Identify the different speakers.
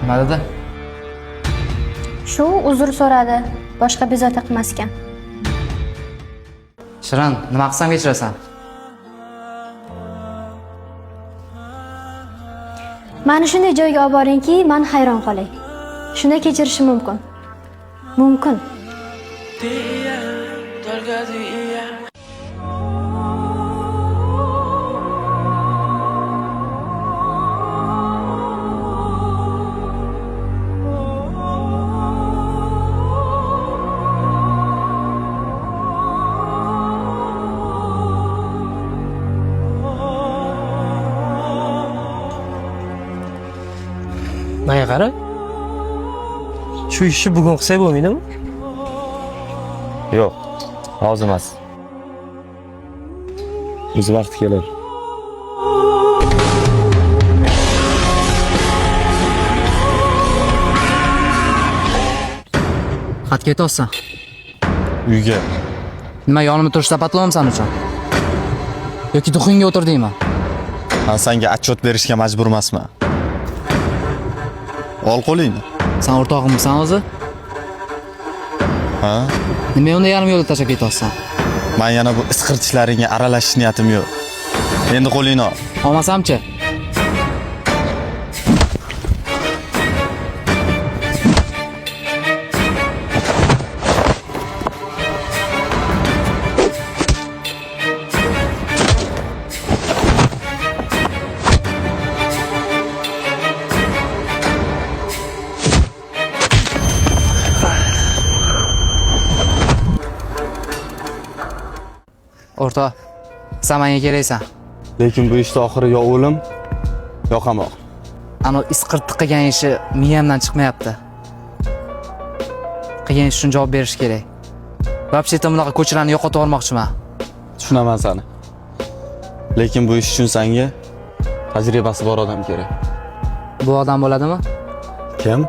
Speaker 1: Nima dedi?
Speaker 2: Shu uzr so'radi, boshqa bezovta qilmas ekan.
Speaker 1: Shirin, nima qilsam kechirasan?
Speaker 2: Mani shunday joyga olib boringki, men hayron qolay. Shunda kechirishim mumkin. Mumkin.
Speaker 3: Menga qara. Shu ishni bugun qilsak bo'lmaydimi?
Speaker 4: Yo'q, hozir emas. O'z vaqti keladi.
Speaker 1: Xat ketyapsan.
Speaker 4: Uyga.
Speaker 1: Nima yonimda turishda patlamsan uchun? Yoki duxingga o'tirdingmi?
Speaker 4: Men senga отчет berishga majbur emasman. Ol qo'lingni.
Speaker 1: Sen o'rtog'imsan o'zi?
Speaker 4: Ha?
Speaker 1: Nima unda yarim yo'lda tashlab ketyapsan?
Speaker 4: Men yana bu isqirtishlaringga aralashish niyatim yo'q. Endi qo'lingni ol.
Speaker 1: Olmasamchi? O'rtoq, sen menga keraksan.
Speaker 4: Lekin bu ishda oxiri yo o'lim, yo qamoq.
Speaker 1: Ana isqirtiq qilgan ishi miyamdan chiqmayapti. Qilgan ish uchun javob berish kerak. Vobsheta bunaqa ko'chirani yo'qotib olmoqchiman.
Speaker 4: Tushunaman seni. Lekin bu ish uchun senga tajribasi bor odam kerak.
Speaker 1: Bu odam bo'ladimi?
Speaker 4: Kim?